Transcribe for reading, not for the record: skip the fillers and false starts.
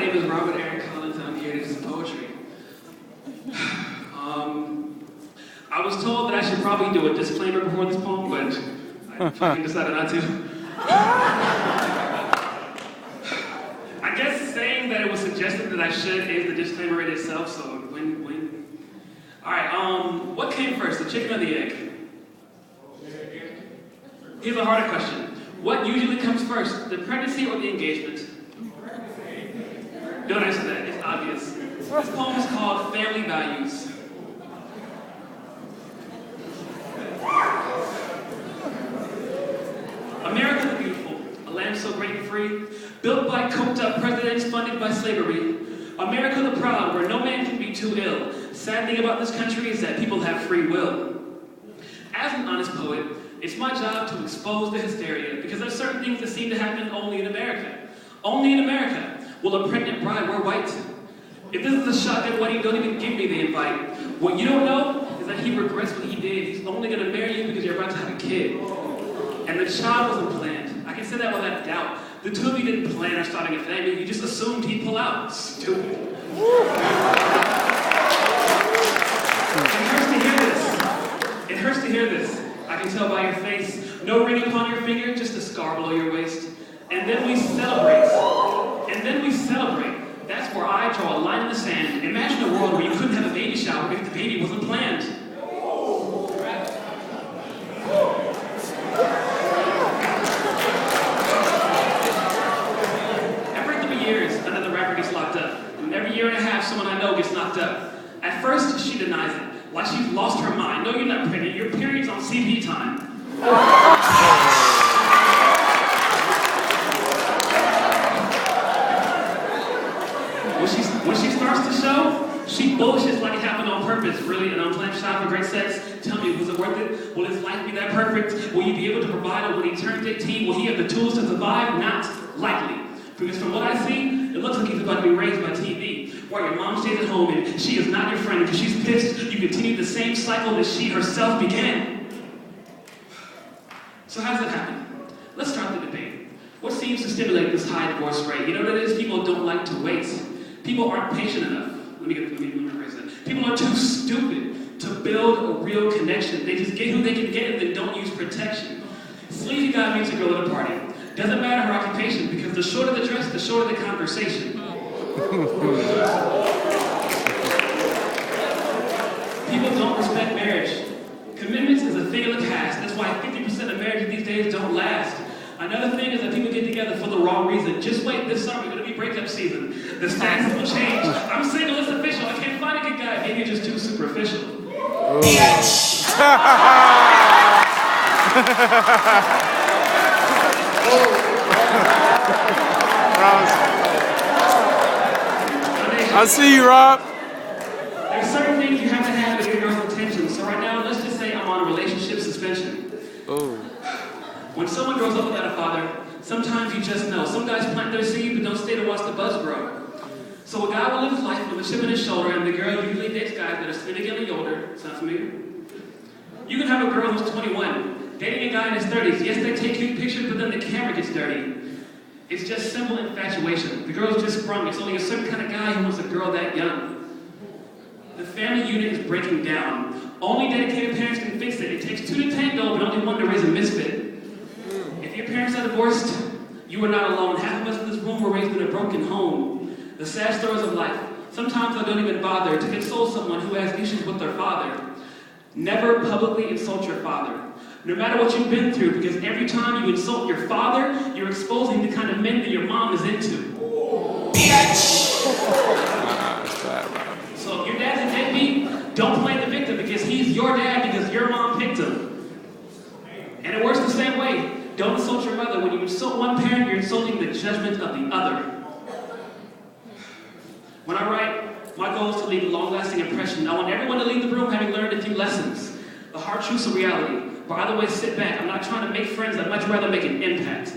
name is Robert Aaron Collins, and I'm here to do some poetry. I was told that I should probably do a disclaimer before this poem, but I fucking decided not to. I guess saying that it was suggested that I should is the disclaimer in itself, so win-win. Alright, what came first, the chicken or the egg? Here's a harder question. What usually comes first, the pregnancy or the engagement? Don't answer that, it's obvious. This poem is called Family Values. America the beautiful, a land so great and free, built by coked-up presidents funded by slavery. America the proud, where no man can be too ill. Sad thing about this country is that people have free will. As an honest poet, it's my job to expose the hysteria, because there's certain things that seem to happen only in America. Only in America will a pregnant bride wear white. If this is a shotgun wedding, don't even give me the invite. What you don't know is that he regrets what he did. He's only going to marry you because you're about to have a kid. And the child wasn't planned. I can say that without doubt. The two of you didn't plan on starting a family. You just assumed he'd pull out. Stupid. It hurts to hear this. It hurts to hear this. I can tell by your face. No ring upon your finger, just a scar below your waist. And then we celebrate. And then we celebrate. That's where I draw a line in the sand. Imagine a world where you couldn't have a baby shower if the baby wasn't planned. Every 3 years, another rapper gets locked up. And every year and a half, someone I know gets knocked up. At first, she denies it, like she's lost her mind. No, you're not pregnant. Your period's on CP time. When she starts to show, she bullshits like it happened on purpose. Really, an unplanned shot for great sex? Tell me, was it worth it? Will his life be that perfect? Will you be able to provide it when he turns 18? Will he have the tools to survive? Not likely. Because from what I see, it looks like he's about to be raised by TV, where your mom stays at home and she is not your friend because she's pissed you continue the same cycle that she herself began. So how does it happen? Let's start the debate. What seems to stimulate this high divorce rate? You know what it is? People don't like to wait. People aren't patient enough. Let me rephrase that. People are too stupid to build a real connection. They just get who they can get and then don't use protection. Sleazy guy meets a girl at a party. Doesn't matter her occupation, because the shorter the dress, the shorter the conversation. People don't respect marriage. Commitments is a thing of the past. That's why 50% of marriages these days don't last. Another thing is that people get together for the wrong reason. Just wait, this summer is going to be breakup season. The stats will change. I'm single, it's official. I can't find a good guy. Maybe you're just too superficial. I see you, Rob. There's certain things you have to have to get your girl's attention. So right now, let's just say I'm on a relationship suspension. Oh. When someone grows up without a father, sometimes you just know. Some guys plant their seed but don't stay to watch the buds grow. So a guy will live his life with a chip on his shoulder, and the girl usually dates guys that are significantly older. Sound familiar? You can have a girl who's 21, dating a guy in his 30s. Yes, they take cute pictures, but then the camera gets dirty. It's just simple infatuation. The girl's just sprung. It's only a certain kind of guy who wants a girl that young. The family unit is breaking down. Only dedicated parents can fix it. It takes 2 to tango, but only 1 to raise a misfit. If your parents are divorced, you are not alone. Half of us in this room were raised in a broken home. The sad stories of life. Sometimes I don't even bother to console someone who has issues with their father. Never publicly insult your father. No matter what you've been through, because every time you insult your father, you're exposing the kind of men that your mom is into. So if your dad's a deadbeat, don't play the victim, because he's your dad because your mom picked him. And it works the same way. Don't insult your mother. When you insult one parent, you're insulting the judgment of the other. When I write, my goal is to leave a long-lasting impression. I want everyone to leave the room having learned a few lessons. The hard truths of reality. But either way, sit back. I'm not trying to make friends. I'd much rather make an impact.